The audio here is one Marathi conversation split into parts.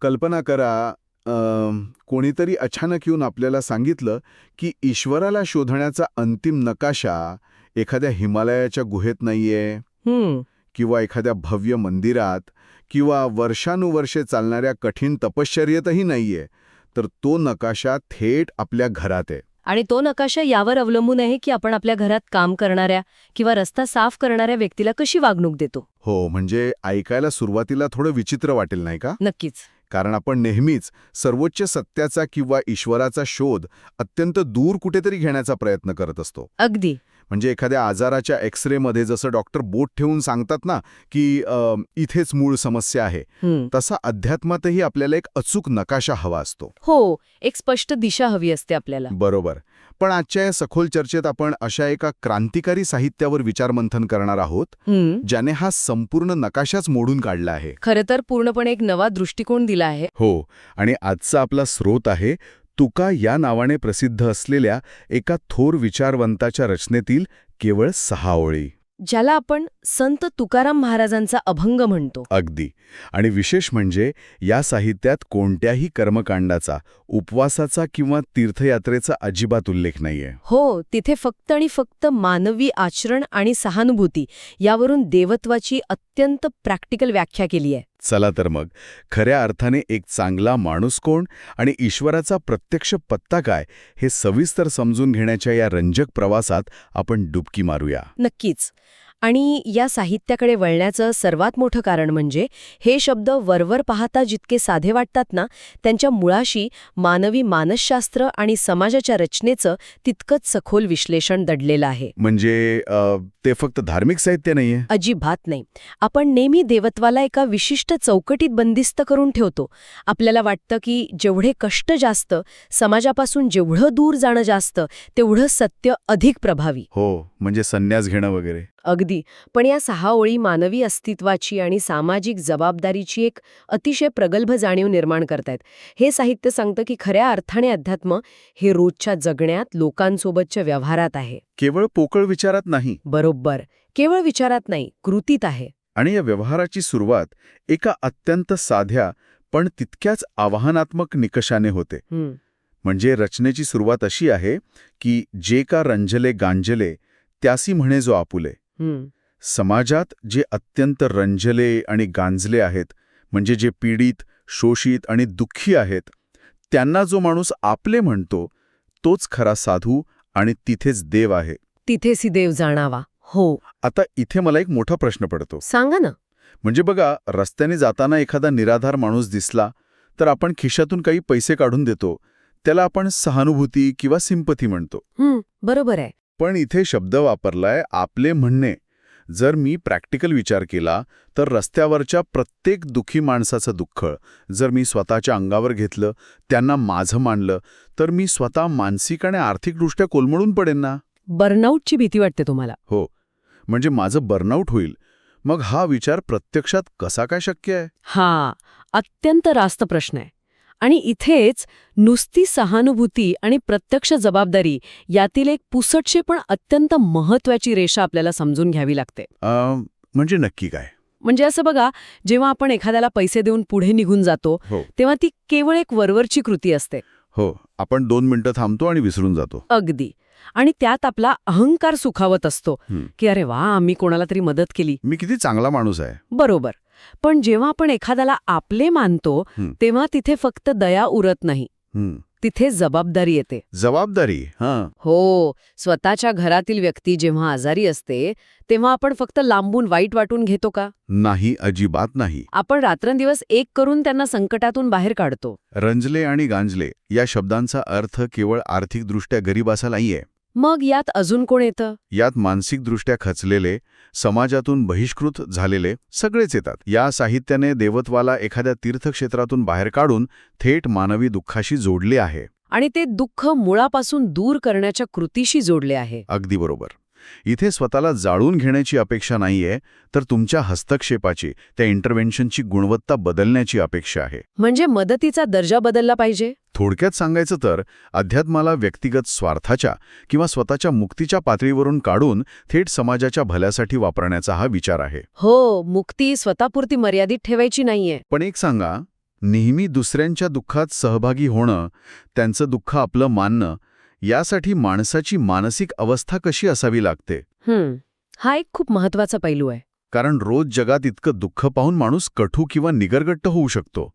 कल्पना करा, कोणीतरी अचानक येऊन आपल्याला सांगितलं की ईश्वराला शोधण्याचा अंतिम नकाशा एखाद्या हिमालयाच्या गुहेत नाहीये, किंवा एखाद्या भव्य मंदिरात, किंवा वर्षानुवर्षे चालणाऱ्या कठीण तपश्चर्येतही नाहीये, तर तो नकाशा थेट आपल्या घरात आहे. आणि तो नकाशा यावर अवलंबून आहे की आपण आपल्या घरात काम करणाऱ्या किंवा रस्ता साफ करणाऱ्या व्यक्तीला कशी वागणूक देतो. हो, म्हणजे ऐकायला सुरुवातीला थोडं विचित्र वाटेल नाही का? नक्कीच. कारण आपण नेहमीच सर्वोच्च सत्याचा किंवा ईश्वराचा शोध अत्यंत दूर कुठेतरी घेण्याचा प्रयत्न करत असतो. अगदी. म्हणजे एखाद्या आजाराच्या एक्सरेमध्ये जसं डॉक्टर बोट ठेवून सांगतात ना की इथेच मूळ समस्या आहे, तसा अध्यात्मातही आपल्याला एक अचूक नकाशा हवा असतो. हो, एक स्पष्ट दिशा हवी असते आपल्याला. बरोबर. पण आजच्या या सखोल चर्चेत आपण अशा एका क्रांतिकारी साहित्यावर विचारमंथन करणार आहोत, ज्याने हा संपूर्ण नकाशाच मोडून काढला आहे. खरं तर पूर्णपणे एक नवा दृष्टिकोन दिला आहे. हो, आणि आजचा आपला स्रोत आहे तुका या नावाने प्रसिद्ध असलेल्या एका थोर विचारवंताच्या रचनेतील केवळ 6 ओळी, ज्याला आपण संत तुकाराम महाराजांचा अभंग म्हणतो. अगदी. आणि विशेष म्हणजे या साहित्यात कोणत्याही कर्मकांडाचा, उपवासाचा किंवा तीर्थयात्रेचा अजिबात उल्लेख नाहीये. हो, तिथे फक्त आणि फक्त मानवी आचरण आणि सहानुभूती यावरून देवत्वाची अत्यंत प्रॅक्टिकल व्याख्या केली आहे. चला तर मग खऱ्या अर्थाने एक चांगला माणूस कोण आणि ईश्वराचा प्रत्यक्ष पत्ता काय हे सविस्तर समजून घेण्याच्या या रंजक प्रवासात आपण डुबकी मारूया. नक्कीच. आणि या साहित्याकडे वळण्याचं सर्वात मोठं कारण म्हणजे हे शब्द वरवर पाहता जितके साधे वाटतात ना, त्यांच्या मुळाशी मानवी मानसशास्त्र आणि समाजाच्या रचनेचं तितकंच सखोल विश्लेषण दडलेलं आहे. म्हणजे ते फक्त धार्मिक साहित्य नाहीये? अजिबात नाही. आपण नेहमी देवत्वाला एका विशिष्ट चौकटीत बंदिस्त करून ठेवतो. आपल्याला वाटतं की जेवढे कष्ट जास्त, समाजापासून जेवढं दूर जाणं जास्त, तेवढं सत्य अधिक प्रभावी. हो, म्हणजे संन्यास घेणं वगैरे. अगदी. पण या 6 ओळी मानवी अस्तित्वाची आणि सामाजिक जबाबदारीची एक अतिशय प्रगल्भ जाणीव निर्माण करतायत. हे साहित्य सांगतं की खऱ्या अर्थाने अध्यात्म हे रोजच्या जगण्यात लोकांसोबतच्या व्यवहारात आहे. केवळ पोकळ विचारात नाही. बरोबर. केवळ विचारात नाही, कृतीत आहे. आणि या व्यवहाराची सुरुवात एका अत्यंत साध्या पण तितक्याच आव्हानात्मक निकषाने होते. म्हणजे रचनेची सुरुवात अशी आहे की जे का रंजले गांजले त्यासी म्हणे जो आपुले. समाजात जे अत्यंत रंजले आणि गांजले आहेत, म्हणजे जे पीडित, शोषित आणि दुःखी आहेत, त्यांना जो माणूस आपले म्हणतो तोच खरा साधू आणि तिथेच देव आहे. तिथेच देव जाणावा. हो. आता इथे मला एक मोठा प्रश्न पडतो. सांगा ना. म्हणजे बघा, रस्त्याने जाताना एखादा निराधार माणूस दिसला तर आपण खिशातून काही पैसे काढून देतो, त्याला आपण सहानुभूती किंवा सिंपथी म्हणतो. बरोबर आहे. पण इथे शब्द वापरलाय आपले म्हणणे. जर मी प्रॅक्टिकल विचार केला तर रस्त्यावरच्या प्रत्येक दुःखी माणसाचं दुःख जर मी स्वतःच्या अंगावर घेतलं, त्यांना माझं मानलं, तर मी स्वतः मानसिक आणि आर्थिकदृष्ट्या कोलमडून पडेन ना. बर्नआउटची भीती वाटते तुम्हाला? हो, म्हणजे माझं बर्नआउट होईल. मग हा विचार प्रत्यक्षात कसा काय शक्य आहे? हा अत्यंत रास्त प्रश्न आहे. आणि इथेच नुसती सहानुभूती आणि प्रत्यक्ष जबाबदारी यातील एक पुसटशी पण अत्यंत महत्वाची रेषा आपल्याला समजून घ्यावी लागते. म्हणजे नक्की काय? म्हणजे असं बघा, जेव्हा आपण एखाद्याला पैसे देऊन पुढे निघून जातो, तेव्हा ती केवळ एक वरवरची कृती असते. हो, आपण 2 मिनिटं थांबतो आणि विसरून जातो. अगदी. आणि त्यात आपला अहंकार सुखावत असतो की अरे वा, मी कोणाला तरी मदत केली, मी किती चांगला माणूस आहे. बरोबर. पण जेव्हा आपण एखाद्याला आपले मानतो तेव्हा तिथे फक्त दया उरत नाही, तिथे जबाबदारी येते. जबाबदारी? हो. स्वतःच्या घरातील व्यक्ती जेव्हा आजारी असते तेव्हा आपण फक्त लांबून वाईट वाटून घेतो का? नाही, अजिबात नाही. आपण रात्रंदिवस एक करून त्यांना संकटातून बाहेर काढतो. रंजले आणि गांजले या शब्दांचा अर्थ केवळ आर्थिकदृष्ट्या गरीब असा नाहीये. मग यात अजून कोण येतं? यात मानसिकदृष्ट्या खचलेले, समाजातून बहिष्कृत झालेले सगळेच येतात. या साहित्याने देवत्वाला एखाद्या तीर्थक्षेत्रातून बाहेर काढून थेट मानवी दुःखाशी जोडले आहे. आणि ते दुःख मुळापासून दूर करण्याच्या कृतीशी जोडले आहे. अगदी बरोबर. इथे स्वतःला जाळून घेण्याची अपेक्षा नाहीये, तर तुमच्या हस्तक्षेपाची, त्या इंटरव्हेन्शनची गुणवत्ता बदलण्याची अपेक्षा आहे. म्हणजे मदतीचा दर्जा बदलला पाहिजे. थोडक्यात सांगायचं तर अध्यात्माला व्यक्तिगत स्वार्थाच्या किंवा स्वतःच्या मुक्तीच्या पातळीवरून काढून थेट समाजाच्या भल्यासाठी वापरण्याचा हा विचार आहे. हो, मुक्ती स्वतःपुरती मर्यादित ठेवायची नाहीये. पण एक सांगा, नेहमी दुसऱ्यांच्या दुःखात सहभागी होणं, त्यांचं दुःख आपलं मानणं, यासाठी माणसाची मानसिक अवस्था कशी असावी लागते. हा एक खूप महत्वाचा पैलू आहे. कारण रोज जगात इतकं दुःख पाहून माणूस कठू किंवा निगरगट्ट होऊ शकतो.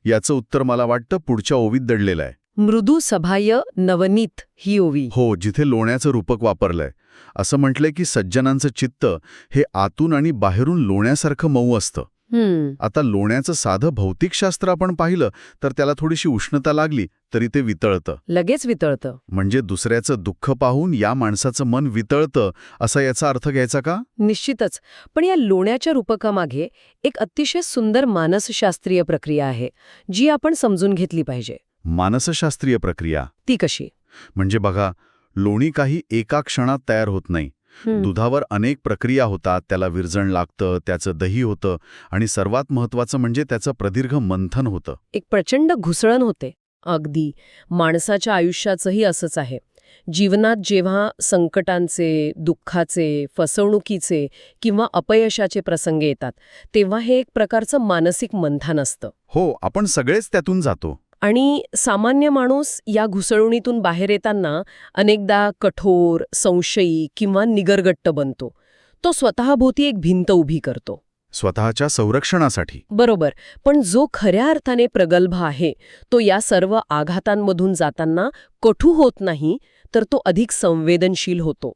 याचं उत्तर मला वाटतं पुढच्या ओवीत दडलेलं आहे. मृदू सभाय नवनीत ही ओवी. हो, जिथे लोण्याचं रूपक वापरलंय. असं म्हटलंय की सज्जनांचं चित्त हे आतून आणि बाहेरून लोण्यासारखं मऊ असतं. आता लोण्याचं साधं भौतिकशास्त्र आपण पाहिलं तर त्याला थोडीशी उष्णता लागली तरी ते वितळतं. लगेच वितळतं. म्हणजे दुसऱ्याचं दुःख पाहून या माणसाचं मन वितळतं असा याचा अर्थ घ्यायचा का? निश्चितच. पण या लोण्याच्या रूपकामागे एक अतिशय सुंदर मानसशास्त्रीय प्रक्रिया आहे, जी आपण समजून घेतली पाहिजे. मानसशास्त्रीय प्रक्रिया ती कशी? म्हणजे बघा, लोणी काही एका क्षणात तयार होत नाही. दुधावर अनेक प्रक्रिया होतात, त्याला विरजण लागतं, त्याचं दही होतं आणि सर्वात महत्त्वाचं म्हणजे त्याचं प्रदीर्घ मंथन होतं. एक प्रचंड घुसळण होते. अगदी माणसाच्या आयुष्याचंही असंच आहे. जीवनात जेव्हा संकटांचे, दुःखाचे, फसवणुकीचे किंवा अपयशाचे प्रसंग येतात, तेव्हा हे एक प्रकारचं मानसिक मंथन असतं. हो, आपण सगळेच त्यातून जातो. आणि सामान्य माणूस या घुसळणीतून बाहेर येताना अनेकदा कठोर, संशयी किंवा निगरगट्ट बनतो. तो स्वतःभोवती एक भिंत उभी करतो. स्वतःच्या संरक्षणासाठी. बरोबर. पण जो खऱ्या अर्थाने प्रगल्भ आहे, तो या सर्व आघातांमधून जाताना कठू होत नाही, तर तो अधिक संवेदनशील होतो.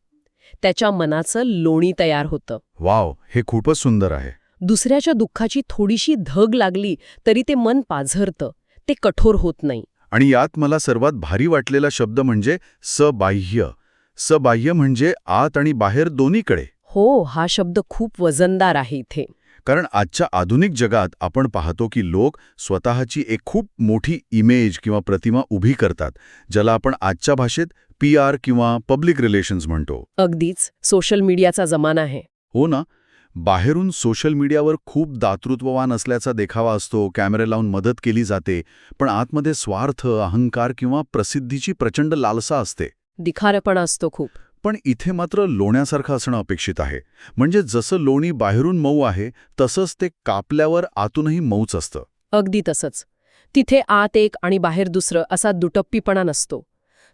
त्याच्या मनाचं लोणी तयार होतं. वाव, हे खूपच सुंदर आहे. दुसऱ्याच्या दुःखाची थोडीशी धग लागली तरी ते मन पाझरतं. ते कठोर होत नाही. आणि यात मला सर्वात भारी वाटलेला शब्द म्हणजे सबाह्य. सबाह्य म्हणजे आत आणि बाहेर दोन्हीकडे. हो, हा शब्द खूप वजनदार आहे इथे. कारण आजच्या आधुनिक जगात आपण पाहतो की लोक स्वतःची एक खूप मोठी इमेज किंवा प्रतिमा उभी करतात, ज्याला आपण आजच्या भाषेत PR किंवा पब्लिक रिलेशन्स म्हणतो. अगदीच. सोशल मीडियाचा जमाना आहे. हो ना. बाहेरून सोशल मीडियावर खूप दातृत्ववान असल्याचा देखावा असतो, कॅमेरे लावून मदत केली जाते, पण आतमध्ये स्वार्थ, अहंकार किंवा प्रसिद्धीची प्रचंड लालसा असते. दिखारेपणा असतो खूप. पण इथे मात्र लोण्यासारखं असणं अपेक्षित आहे. म्हणजे जसं लोणी बाहेरून मऊ आहे तसंच ते कापल्यावर आतूनही मऊच असतं. अगदी तसंच. तिथे आत एक आणि बाहेर दुसरं असा दुटप्पीपणा नसतो.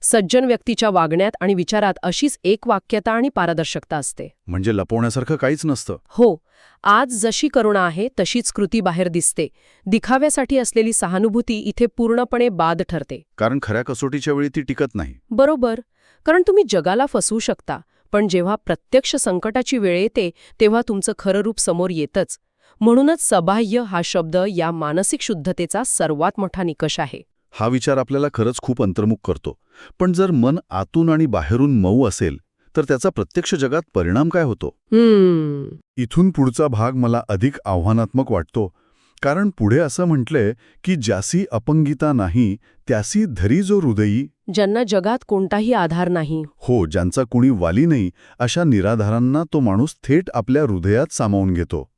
सज्जन व्यक्तीच्या वागण्यात आणि विचारात अशीच एक वाक्यता आणि पारदर्शकता असते. म्हणजे लपवण्यासारखं काहीच नसतं. हो. आज जशी करुणा आहे तशीच कृती बाहेर दिसते. दिखाव्यासाठी असलेली सहानुभूती इथे पूर्णपणे बाद ठरते. कारण खऱ्या कसोटीच्या वेळी ती टिकत नाही. बरोबर. कारण तुम्ही जगाला फसवू शकता, पण जेव्हा प्रत्यक्ष संकटाची वेळ येते तेव्हा तुमचं खरं रूप समोर येतच. म्हणूनच सबाह्य हा शब्द या मानसिक शुद्धतेचा सर्वात मोठा निकष आहे. हा विचार आपल्याला खरंच खूप अंतर्मुख करतो. पण जर मन आतून आणि बाहेरून मऊ असेल तर त्याचा प्रत्यक्ष जगात परिणाम काय होतो? इथून पुढचा भाग मला अधिक आव्हानात्मक वाटतो. कारण पुढे असं म्हटलंय की ज्यासी अपंगिता नाही त्यासी धरी जो हृदयी. ज्यांना जगात कोणताही आधार नाही. हो, ज्यांचा कुणी वाली नाही, अशा निराधारांना तो माणूस थेट आपल्या हृदयात सामावून घेतो.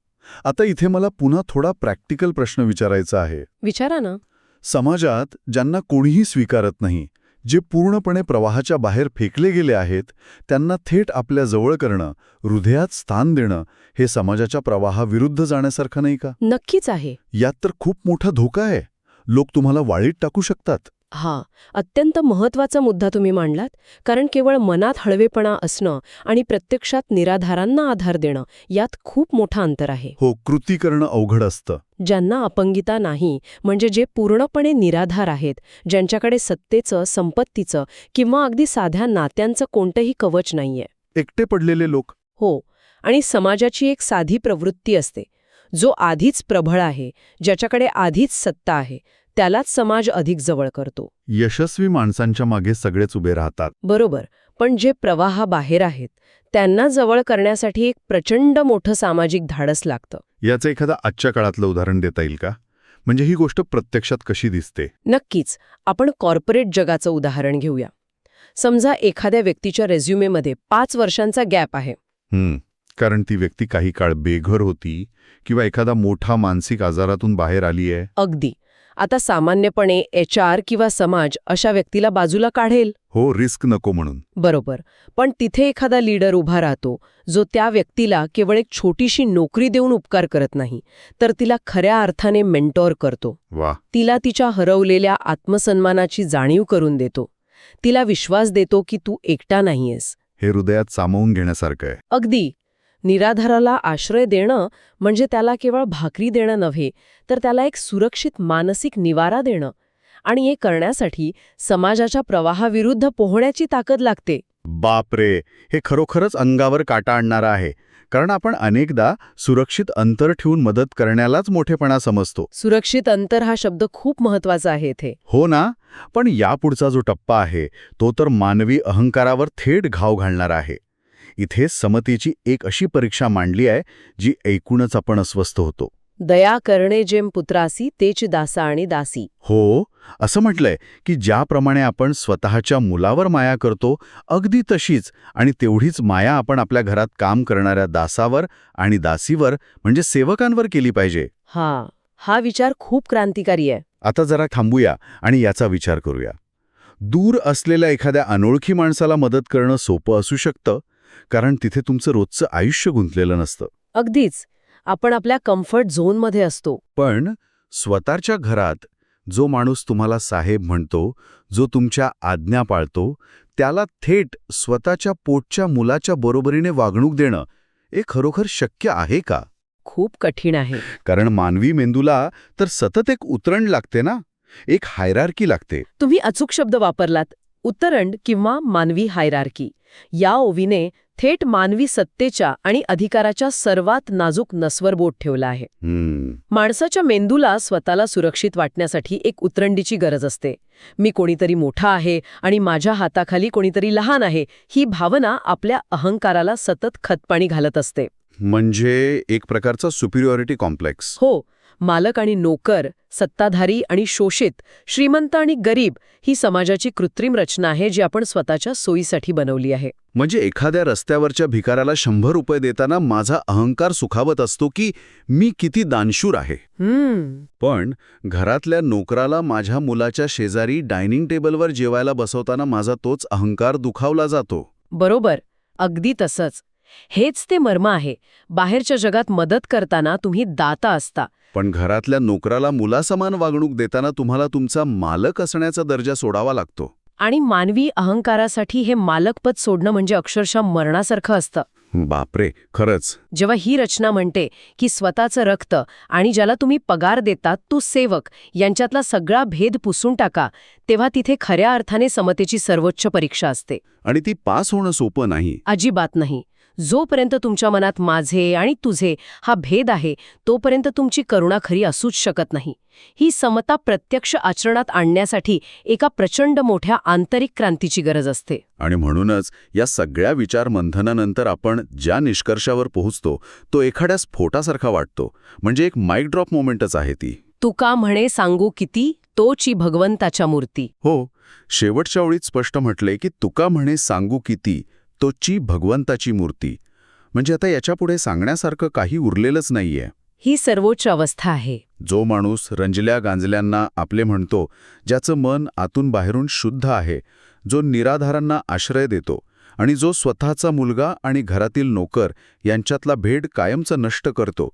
आता इथे मला पुन्हा थोडा प्रॅक्टिकल प्रश्न विचारायचा आहे. विचारा ना. समाजात ज्यांना कोणीही स्वीकारत नाही, जे पूर्णपणे प्रवाहाच्या बाहेर फेकले गेले आहेत, त्यांना थेट आपल्या जवळ करणं, हृदयात स्थान देणं, हे समाजाच्या प्रवाहाविरुद्ध जाण्यासारखं नाही का? नक्कीच आहे. यात तर खूप मोठा धोका आहे. लोक तुम्हाला वाळीत टाकू शकतात. हा, अत्यंत महत्वाचा मुद्दा तुम्ही मांडलात. कारण केवळ मनात हळवेपणा असणं आणि प्रत्यक्षात निराधारांना आधार देणं यात खूप मोठं अंतर आहे. हो, कृती करणं अवघड असतं. ज्यांना अपंगिता नाही, म्हणजे जे पूर्णपणे निराधार आहेत, ज्यांच्याकडे सत्तेचं, संपत्तीचं किंवा अगदी साध्या नात्यांचं कोणतंही कवच नाहीये. एकटे पडलेले लोक. हो. आणि समाजाची एक साधी प्रवृत्ती असते. जो आधीच प्रबळ आहे, ज्याच्याकडे आधीच सत्ता आहे, त्यालाच समाज अधिक जवळ करतो. यशस्वी माणसांच्या मागे सगळेच उभे राहतात. बरोबर. पण जे प्रवाहाबाहेर आहेत, त्यांना जवळ करण्यासाठी एक प्रचंड मोठं सामाजिक धाडस लागतं. याचं एखादा आजच्या काळातलं उदाहरण देता येईल का? म्हणजे ही गोष्ट प्रत्यक्षात कशी दिसते? नक्कीच. आपण कॉर्पोरेट जगाचं उदाहरण घेऊया. समजा एखाद्या व्यक्तीच्या रेझ्युमेमध्ये 5 वर्षांचा गॅप आहे. कारण ती व्यक्ती काही काळ बेघर होती किंवा एखादा मोठा मानसिक आजारातून बाहेर आली आहे. अगदी. आता सामान्यपणे HR किंवा समाज अशा व्यक्तीला बाजूला काढेल. हो, रिस्क नको म्हणून. बरोबर. पण तिथे एखादा लीडर उभा राहतो जो त्या व्यक्तीला केवळ एक छोटीशी नोकरी देऊन उपकार करत नाही, तर तिला खऱ्या अर्थाने मेंटॉर करतो. वा. तिला तिच्या हरवलेल्या आत्मसन्मानाची जाणीव करून देतो. तिला विश्वास देतो की तू एकटा नाहीयेस. हे हृदयात सामावून घेण्यासारखं आहे. अगदी. निराधाराला आश्रय देणं म्हणजे त्याला केवळ भाकरी देणं नव्हे, तर त्याला एक सुरक्षित मानसिक निवारा देणं. आणि हे करण्यासाठी समाजाच्या प्रवाहाविरुद्ध पोहण्याची ताकद लागते. बापरे, हे खरोखरच अंगावर काटा आणणारं आहे. कारण आपण अनेकदा सुरक्षित अंतर ठेवून मदत करण्यालाच मोठेपणा समजतो. सुरक्षित अंतर हा शब्द खूप महत्वाचा आहे इथे. हो ना. पण यापुढचा जो टप्पा आहे तो तर मानवी अहंकारावर थेट घाव घालणारा आहे. इथे समतेची एक अशी परीक्षा मांडली आहे जी ऐकूनच आपण अस्वस्थ होतो. दया करणे जेम पुत्रासी तेच दासा आणि दासी. हो, असं म्हटलंय की ज्याप्रमाणे आपण स्वतःच्या मुलावर माया करतो, अगदी तशीच आणि तेवढीच माया आपण आपल्या घरात काम करणाऱ्या दासावर आणि दासीवर म्हणजे सेवकांवर केली पाहिजे. हा विचार खूप क्रांतिकारी आहे. आता जरा थांबूया आणि याचा विचार करूया. दूर असलेल्या एखाद्या अनोळखी माणसाला मदत करणं सोपं असू शकतं, कारण तिथे तुमचं रोजचं आयुष्य गुंतलेलं नसतं. अगदीच. आपण आपल्या कम्फर्ट झोनमध्ये असतो. पण स्वतःच्या घरात जो माणूस तुम्हाला साहेब म्हणतो, जो तुमच्या आज्ञा पाळतो, त्याला थेट स्वतःच्या पोटच्या मुलाच्या बरोबरीने वागणूक देणं हे खरोखर शक्य आहे का? खूप कठीण आहे. कारण मानवी मेंदूला तर सतत एक उतरण लागते ना, एक हायरार्की लागते. तुम्ही अचूक शब्द वापरलात. उतरण किंवा मानवी हायरार्की. या ओवीने थेट मानवी सत्तेच्या आणि अधिकाराच्या सर्वात नाजूक नसवर बोट ठेवलं आहे. माणसाच्या मेंदूला स्वतःला सुरक्षित वाटण्यासाठी एक उतरंडीची गरज असते. मी कोणीतरी मोठा आहे आणि माझ्या हाताखाली कोणीतरी लहान आहे, ही भावना आपल्या अहंकाराला सतत खतपाणी घालत असते. म्हणजे एक प्रकारचा सुपिरियॉरिटी कॉम्प्लेक्स. हो. मालक आणि नोकर, सत्ताधारी आणि शोषित, श्रीमंत आणि गरीब ही समाजाची कृत्रिम रचना आहे जी आपण स्वतःच्या सोयीसाठी बनवली आहे. म्हणजे एखाद्या रस्त्यावरच्या भिकाऱ्याला 100 रुपये देताना माझा अहंकार सुखावत असतो की मी किती दानशूर आहे. पण घरातल्या नोकराला माझ्या मुलाच्या शेजारी डायनिंग टेबलवर जेवायला बसवताना माझा तोच अहंकार दुखावला जातो. बरोबर. अगदी तसंच. हेच ते मर्म आहे. बाहेरच्या जगात मदत करताना तुम्ही दाता असता, पण घरातल्या नोकराला मुलासमान वागणूक देताना तुम्हाला तुमचा मालक असण्याचा दर्जा सोडावा लागतो. आणि मानवी अहंकारासाठी हे मालकपद सोडणं म्हणजे अक्षरशः मरणासारखं असतं. बापरे, खरंच. जेव्हा ही रचना म्हणते की स्वतःचं रक्त आणि ज्याला तुम्ही पगार देतात तो सेवक यांच्यातला सगळा भेद पुसून टाका, तेव्हा तिथे खऱ्या अर्थाने समतेची सर्वोच्च परीक्षा असते. आणि ती पास होणं सोपं नाही. अजिबात नाही. जोपर्यंत तुमच्या मनात माझे आणि तुझे हा भेद आहे, तोपर्यंत तुमची करुणा खरी असूच शकत नाही. ही समता प्रत्यक्ष आचरणात आणण्यासाठी एका प्रचंड मोठ्या आंतरिक क्रांतीची गरज असते. आणि म्हणूनच या सगळ्या विचार मंथनानंतर आपण ज्या निष्कर्षावर पोहोचतो तो एखाद्या स्फोटासारखा वाटतो. म्हणजे एक माईक ड्रॉप मोमेंटच आहे ती. तुका म्हणे सांगू किती, तोची भगवंताच्या मूर्ती. हो, शेवटच्या ओळीत स्पष्ट म्हटले की तुका म्हणे सांगू किती, तोची भगवंताची मूर्ती. म्हणजे आता याच्यापुढे सांगण्यासारखं काही उरलेलंच नाहीये. ही सर्वोच्च अवस्था आहे. जो माणूस रंजल्या गांजल्यांना आपले म्हणतो, ज्याचं मन आतून बाहेरून शुद्ध आहे, जो निराधारांना आश्रय देतो आणि जो स्वतःचा मुलगा आणि घरातील नोकर यांच्यातला भेद कायमचा नष्ट करतो,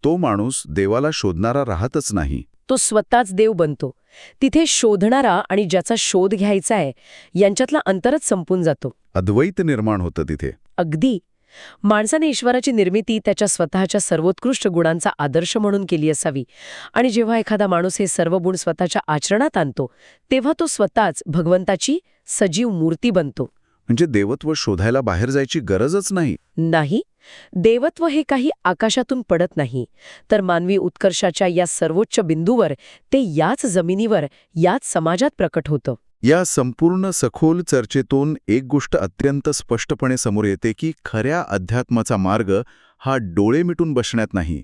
तो माणूस देवाला शोधणारा राहतच नाही. तो स्वतःच देव बनतो. तिथे शोधणारा आणि ज्याचा शोध घ्यायचा आहे यांच्यातला अंतरच संपून जातो. अद्वैत निर्माण होतं तिथे. अगदी. माणसाने ईश्वराची निर्मिती त्याच्या स्वतःच्या सर्वोत्कृष्ट गुणांचा आदर्श म्हणून केली असावी, आणि जेव्हा एखादा माणूस हे सर्व गुण स्वतःच्या आचरणात आणतो तेव्हा तो स्वतःच भगवंताची सजीव मूर्ती बनतो. म्हणजे देवत्व शोधायला बाहेर जायची गरजच नाही. नाही. देवत्व हे काही आकाशातून पडत नाही, तर मानवी उत्कर्षाच्या या सर्वोच्च बिंदूवर, ते याच जमिनीवर, याच समाजात प्रकट होतं. या संपूर्ण सखोल चर्चेतून एक गोष्ट अत्यंत स्पष्टपणे समोर येते की खऱ्या अध्यात्माचा मार्ग हा डोळे मिटून बसण्यात नाही,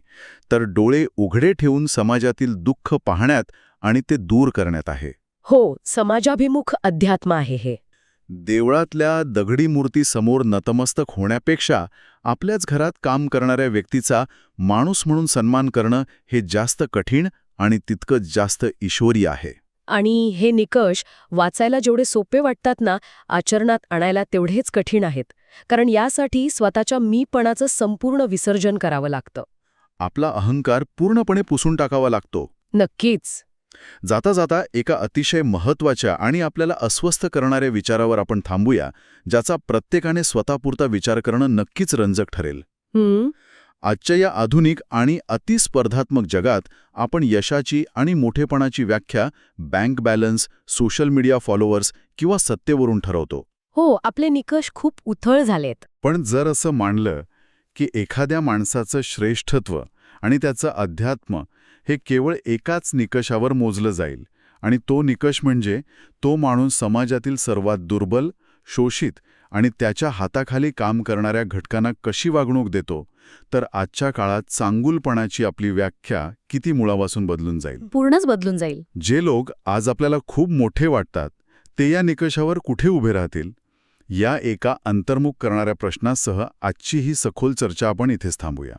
तर डोळे उघडे ठेवून समाजातील दुःख पाहण्यात आणि ते दूर करण्यात आहे. हो, समाजाभिमुख अध्यात्म आहे हे. देवळातल्या दगडी मूर्तीसमोर नतमस्तक होण्यापेक्षा आपल्याच घरात काम करणाऱ्या व्यक्तीचा माणूस म्हणून सन्मान करणं हे जास्त कठीण आणि तितकंच जास्त ईश्वरी आहे. आणि हे निकष वाचायला जेवढे सोपे वाटतात ना, आचरणात आणायला तेवढेच कठीण आहेत. कारण यासाठी स्वतःच्या मीपणाचं संपूर्ण विसर्जन करावं लागतं. आपला अहंकार पूर्णपणे पुसून टाकावा लागतो. नक्कीच. जाता जाता एका अतिशय महत्त्वाच्या आणि आपल्याला अस्वस्थ करणाऱ्या विचारावर आपण थांबूया, ज्याचा प्रत्येकाने स्वतःपुरता विचार करणं नक्कीच रंजक ठरेल. आजच्या या आधुनिक आणि अतिस्पर्धात्मक जगात आपण यशाची आणि मोठेपणाची व्याख्या bank balance, social media followers किंवा सत्तेवरून ठरवतो. हो, आपले निकष खूप उथळ झालेत. पण जर असं मानलं की एखाद्या माणसाचं श्रेष्ठत्व आणि त्याचं अध्यात्म हे केवळ एकाच निकषावर मोजलं जाईल, आणि तो निकष म्हणजे तो माणूस समाजातील सर्वात दुर्बल, शोषित आणि त्याच्या हाताखाली काम करणाऱ्या घटकांना कशी वागणूक देतो, तर आजच्या काळात चांगुलपणाची आपली व्याख्या किती मुळापासून बदलून जाईल. पूर्णच बदलून जाईल. जे लोक आज आपल्याला खूप मोठे वाटतात ते या निकषावर कुठे उभे राहतील? या एका अंतर्मुख करणाऱ्या प्रश्नासह आजची ही सखोल चर्चा आपण इथेच थांबूया.